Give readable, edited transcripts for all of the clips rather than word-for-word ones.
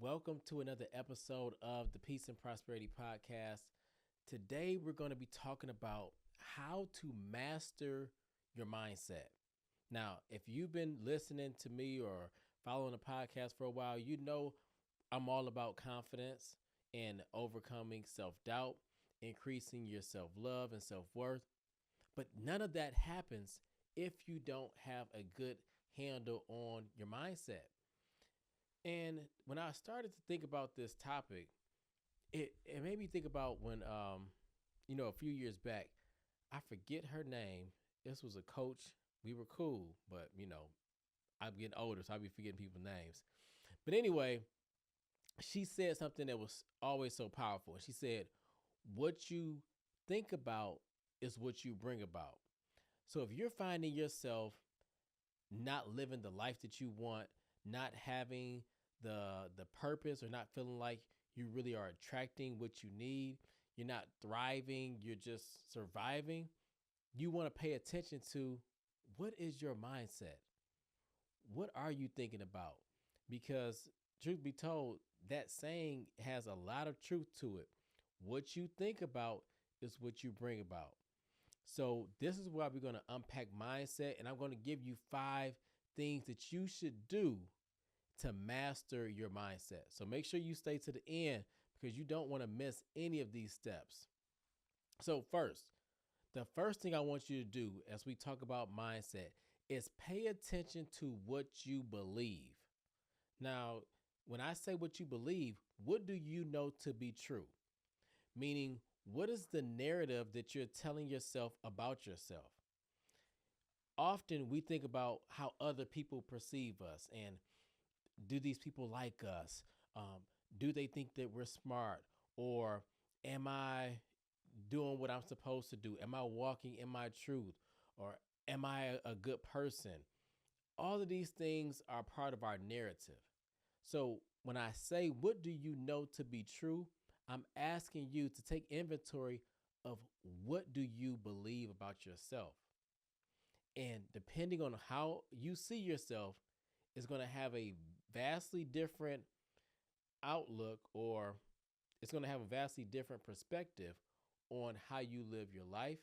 Welcome to another episode of the Peace and Prosperity Podcast. Today, we're going to be talking about how to master your mindset. Now, if you've been listening to me or following the podcast for a while, you know I'm all about confidence and overcoming self doubt, increasing your self love and self worth. But none of that happens if you don't have a good handle on your mindset. And when I started to think about this topic, it made me think about when, a few years back, I forget her name. This was a coach. We were cool, but, I'm getting older, so I'll be forgetting people's names. But anyway, she said something that was always so powerful. She said, what you think about is what you bring about. So if you're finding yourself not living the life that you want, not having the purpose, or not feeling like you really are attracting what you need, you're not thriving, you're just surviving, you want to pay attention to what is your mindset? What are you thinking about? Because truth be told, that saying has a lot of truth to it. What you think about is what you bring about. So this is why we're going to unpack mindset, and I'm going to give you 5 things that you should do to master your mindset. So make sure you stay to the end because you don't want to miss any of these steps. So the first thing I want you to do as we talk about mindset is pay attention to what you believe. Now, when I say what you believe, what do you know to be true? Meaning, what is the narrative that you're telling yourself about yourself? Often we think about how other people perceive us, and do these people like us? Do they think that we're smart? Or am I doing what I'm supposed to do? Am I walking in my truth? Or am I a good person? All of these things are part of our narrative. So when I say, what do you know to be true? I'm asking you to take inventory of what do you believe about yourself. And depending on how you see yourself is going to have a vastly different outlook, or it's going to have a vastly different perspective on how you live your life.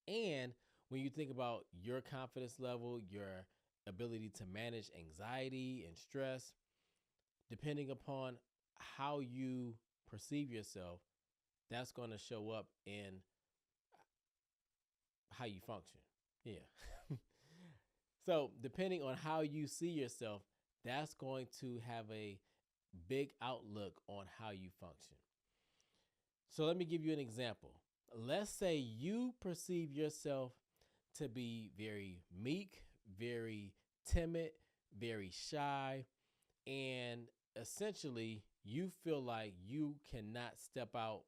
And when you think about your confidence level, your ability to manage anxiety and stress, depending upon how you perceive yourself, that's going to show up in how you function. Yeah. So depending on how you see yourself, that's going to have a big outlook on how you function. So let me give you an example. Let's say you perceive yourself to be very meek, very timid, very shy, and essentially you feel like you cannot step out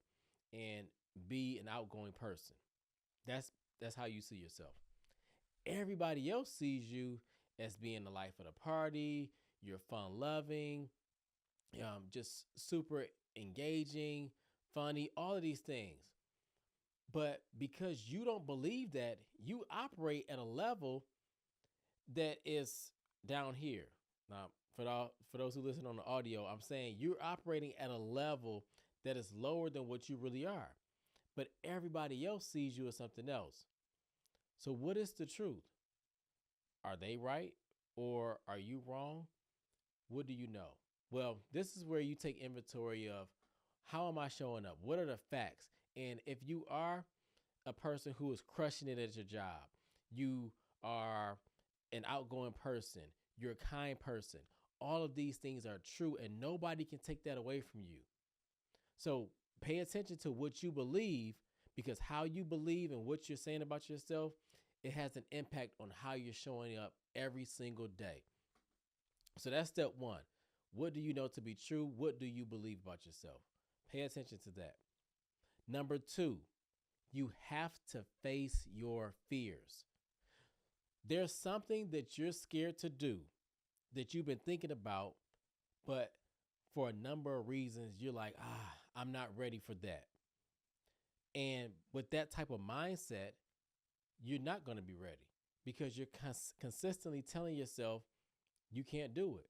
and be an outgoing person. That's how you see yourself. Everybody else sees you as being the life of the party. You're fun loving, just super engaging, funny, all of these things. But because you don't believe that, you operate at a level that is down here. Now, for those who listen on the audio, I'm saying you're operating at a level that is lower than what you really are. But everybody else sees you as something else. So what is the truth? Are they right or are you wrong? What do you know? Well, this is where you take inventory of how am I showing up? What are the facts? And if you are a person who is crushing it at your job, you are an outgoing person, you're a kind person, all of these things are true and nobody can take that away from you. So pay attention to what you believe, because how you believe and what you're saying about yourself, it has an impact on how you're showing up every single day. So that's step 1. What do you know to be true? What do you believe about yourself? Pay attention to that. Number 2, you have to face your fears. There's something that you're scared to do that you've been thinking about, but for a number of reasons, you're like, I'm not ready for that. And with that type of mindset, you're not going to be ready because you're consistently telling yourself you can't do it.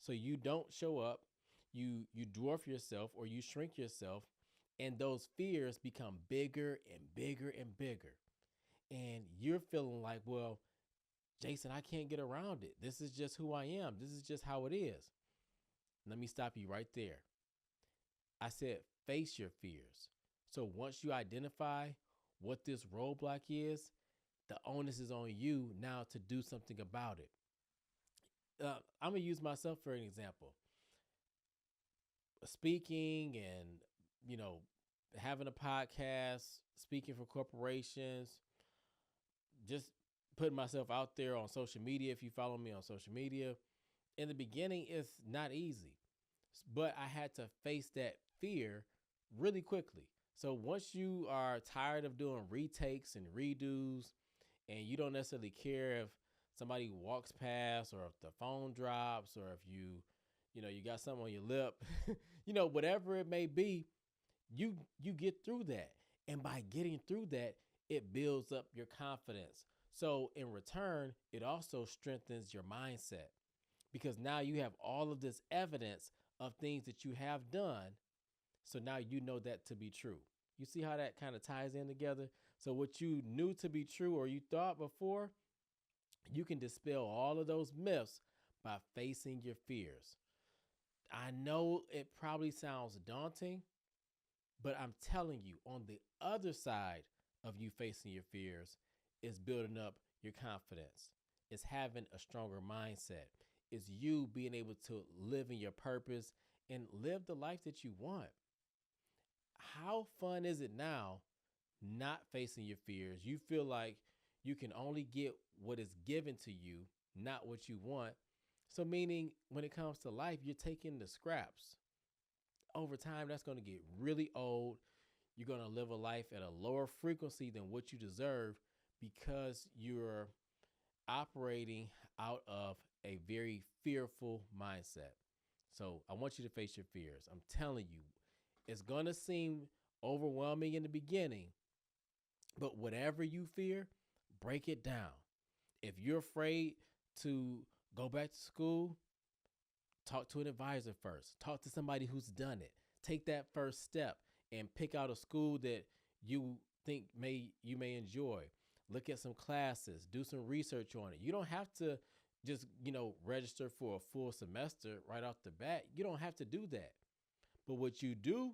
So you don't show up, you dwarf yourself or you shrink yourself, and those fears become bigger and bigger and bigger. And you're feeling like, well, Jason, I can't get around it. This is just who I am. This is just how it is. Let me stop you right there. I said, face your fears. So once you identify what this roadblock is, the onus is on you now to do something about it. I'm going to use myself for an example. Speaking and, you know, having a podcast, speaking for corporations, just putting myself out there on social media. If you follow me on social media, in the beginning, it's not easy, but I had to face that fear really quickly. So once you are tired of doing retakes and redos, and you don't necessarily care if somebody walks past or if the phone drops or if you got something on your lip, whatever it may be, you get through that. And by getting through that, it builds up your confidence. So in return, it also strengthens your mindset because now you have all of this evidence of things that you have done. So now you know that to be true. You see how that kind of ties in together? So what you knew to be true or you thought before, you can dispel all of those myths by facing your fears. I know it probably sounds daunting, but I'm telling you, on the other side of you facing your fears is building up your confidence. It's having a stronger mindset. It's you being able to live in your purpose and live the life that you want. How fun is it now not facing your fears? You feel like you can only get what is given to you, not what you want. So, meaning when it comes to life, you're taking the scraps. Over time, that's going to get really old. You're going to live a life at a lower frequency than what you deserve because you're operating out of a very fearful mindset. So I want you to face your fears. I'm telling you, it's going to seem overwhelming in the beginning, but whatever you fear, break it down. If you're afraid to go back to school, talk to an advisor first. Talk to somebody who's done it. Take that first step and pick out a school that you think you may enjoy. Look at some classes, do some research on it. You don't have to just, register for a full semester right off the bat. You don't have to do that. But what you do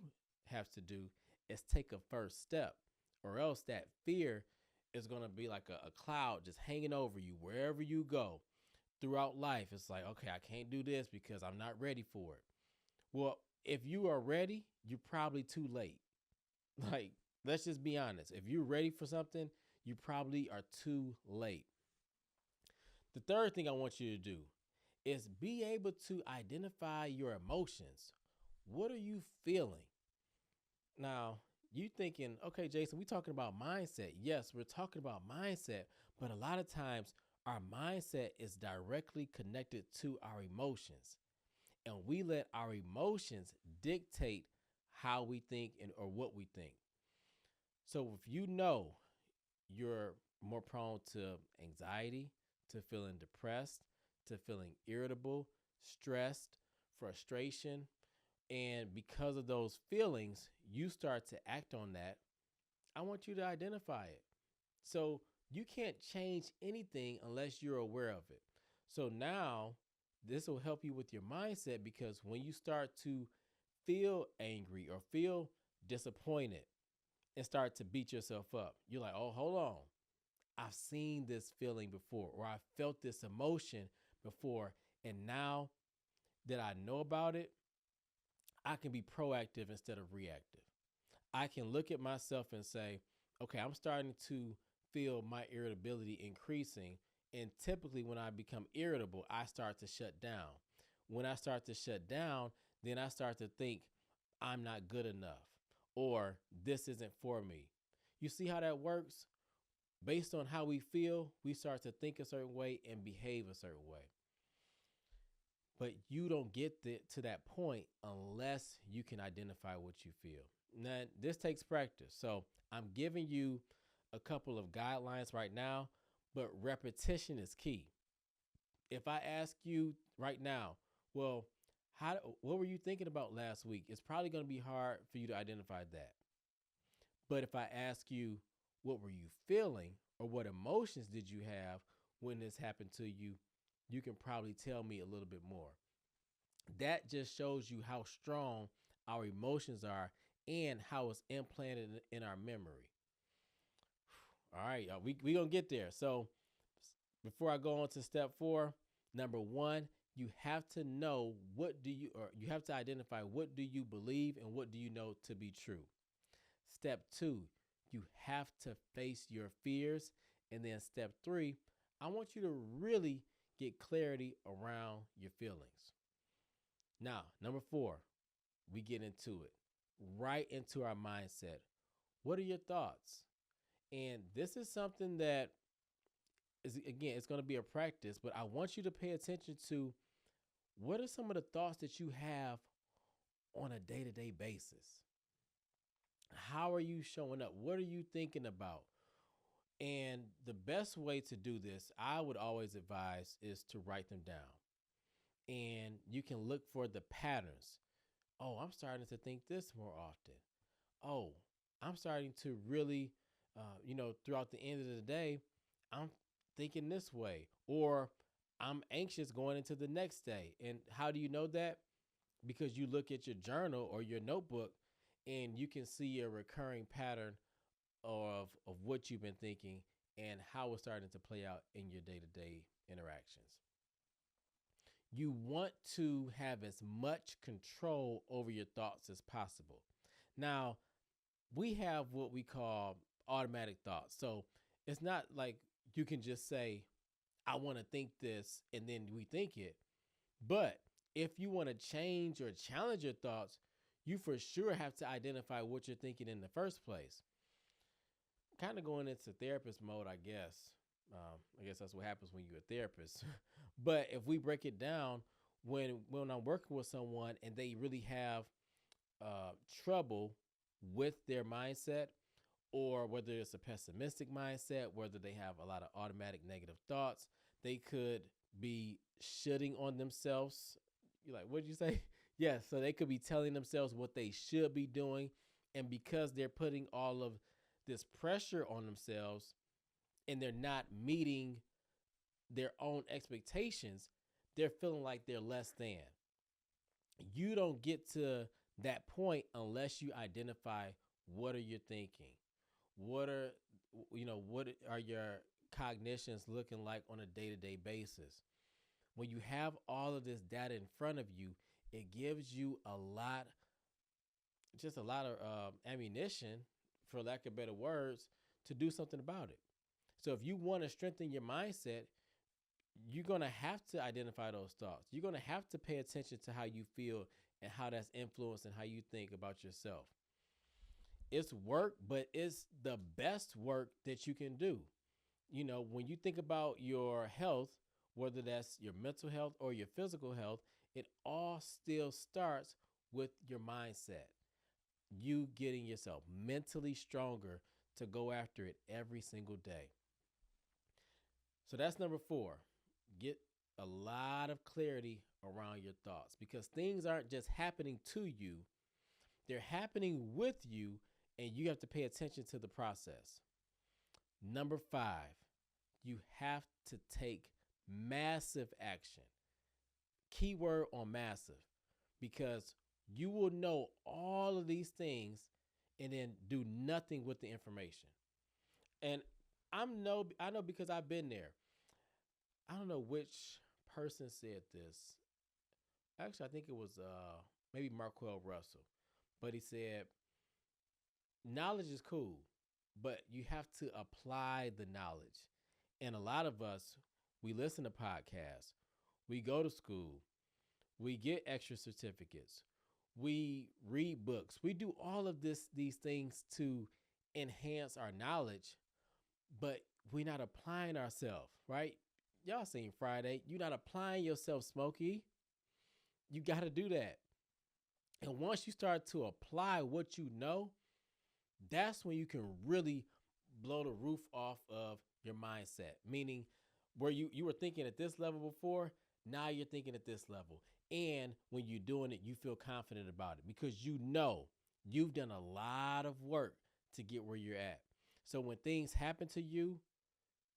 have to do is take a first step, or else that fear is going to be like a cloud just hanging over you wherever you go throughout life. It's like, okay, I can't do this because I'm not ready for it. Well, if you are ready, you're probably too late. Like, let's just be honest. If you're ready for something, you probably are too late. The third thing I want you to do is be able to identify your emotions. What are you feeling? Now, you thinking, okay, Jason, we talking about mindset. Yes, we're talking about mindset, but a lot of times our mindset is directly connected to our emotions. And we let our emotions dictate how we think or what we think. So if you know you're more prone to anxiety, to feeling depressed, to feeling irritable, stressed, frustration, and because of those feelings, you start to act on that, I want you to identify it. So you can't change anything unless you're aware of it. So now this will help you with your mindset because when you start to feel angry or feel disappointed and start to beat yourself up, you're like, oh, hold on. I've seen this feeling before, or I felt this emotion before. And now that I know about it, I can be proactive instead of reactive. I can look at myself and say, okay, I'm starting to feel my irritability increasing. And typically when I become irritable, I start to shut down. When I start to shut down, then I start to think I'm not good enough or this isn't for me. You see how that works? Based on how we feel, we start to think a certain way and behave a certain way. But you don't get to that point unless you can identify what you feel. Now, this takes practice. So I'm giving you a couple of guidelines right now, but repetition is key. If I ask you right now, Well, what were you thinking about last week? It's probably going to be hard for you to identify that. But if I ask you, what were you feeling or what emotions did you have when this happened to you, you can probably tell me a little bit more. That just shows you how strong our emotions are and how it's implanted in our memory. All right, y'all, we going to get there. So before I go on to step 4, number 1, you have to know you have to identify what do you believe and what do you know to be true. Step 2, you have to face your fears. And then step 3, I want you to really get clarity around your feelings. Now, number 4, we get into it, right into our mindset. What are your thoughts? And this is something that is, again, it's going to be a practice, but I want you to pay attention to what are some of the thoughts that you have on a day to day basis? How are you showing up? What are you thinking about? And the best way to do this, I would always advise, is to write them down. And you can look for the patterns. Oh, I'm starting to think this more often. Oh, I'm starting to really, throughout the end of the day, I'm thinking this way. Or I'm anxious going into the next day. And how do you know that? Because you look at your journal or your notebook and you can see a recurring pattern of what you've been thinking and how it's starting to play out in your day-to-day interactions. You want to have as much control over your thoughts as possible. Now, we have what we call automatic thoughts. So it's not like you can just say, I want to think this, and then we think it. But if you want to change or challenge your thoughts, you for sure have to identify what you're thinking in the first place. Kind of going into therapist mode, I guess. I guess that's what happens when you're a therapist. But if we break it down, when I'm working with someone and they really have trouble with their mindset, or whether it's a pessimistic mindset, whether they have a lot of automatic negative thoughts, they could be shitting on themselves. You're like, what'd you say? Yes, so they could be telling themselves what they should be doing. And because they're putting all of this pressure on themselves and they're not meeting their own expectations, they're feeling like they're less than. You don't get to that point unless you identify what are you thinking? What are your cognitions looking like on a day-to-day basis? When you have all of this data in front of you, it gives you a lot of ammunition, for lack of better words, to do something about it. So if you want to strengthen your mindset, you're going to have to identify those thoughts. You're going to have to pay attention to how you feel and how that's influencing how you think about yourself. It's work, but it's the best work that you can do. When you think about your health, whether that's your mental health or your physical health, it all still starts with your mindset. You getting yourself mentally stronger to go after it every single day. So that's number 4. Get a lot of clarity around your thoughts, because things aren't just happening to you, they're happening with you, and you have to pay attention to the process. Number 5, you have to take massive action. Keyword on massive, because you will know all of these things and then do nothing with the information. And I know because I've been there. I don't know which person said this. Actually, I think it was maybe Marquell Russell. But he said, knowledge is cool, but you have to apply the knowledge. And a lot of us, we listen to podcasts, we go to school, we get extra certificates, we read books, we do all of these things to enhance our knowledge, but we're not applying ourselves, right? Y'all seen Friday. You're not applying yourself, Smokey. You got to do that. And once you start to apply what you know, that's when you can really blow the roof off of your mindset. Meaning, where you were thinking at this level before, now you're thinking at this level. And when you're doing it, you feel confident about it because you know you've done a lot of work to get where you're at. So when things happen to you,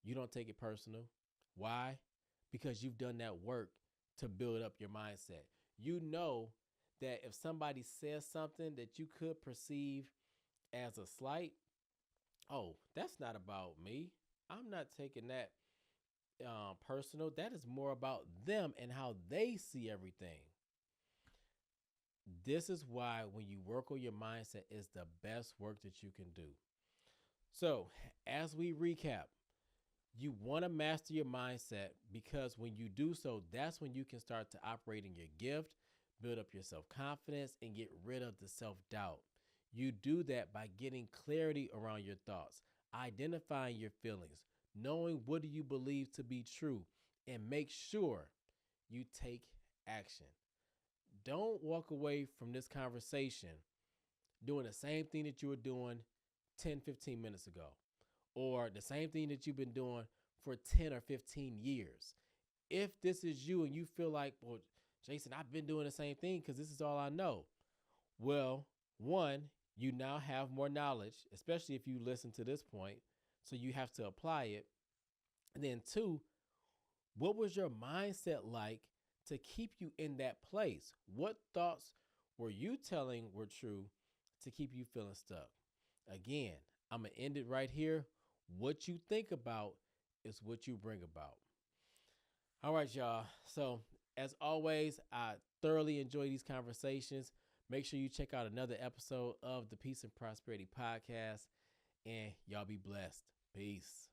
you don't take it personal. Why? Because you've done that work to build up your mindset. You know that if somebody says something that you could perceive as a slight, oh, that's not about me. I'm not taking that personal. That is more about them and how they see everything. This is why when you work on your mindset, it's the best work that you can do. So, as we recap, you want to master your mindset because when you do so, that's when you can start to operate in your gift, build up your self confidence, and get rid of the self doubt. You do that by getting clarity around your thoughts, identifying your feelings, knowing what do you believe to be true, and make sure you take action. Don't walk away from this conversation doing the same thing that you were doing 10, 15 minutes ago, or the same thing that you've been doing for 10 or 15 years. If this is you and you feel like, well, Jason, I've been doing the same thing because this is all I know. Well, one, you now have more knowledge, especially if you listen to this point. So you have to apply it. And then two, what was your mindset like to keep you in that place? What thoughts were you telling were true to keep you feeling stuck? Again, I'm going to end it right here. What you think about is what you bring about. All right, y'all. So, as always, I thoroughly enjoy these conversations. Make sure you check out another episode of the Peace and Prosperity Podcast, and y'all be blessed. Peace.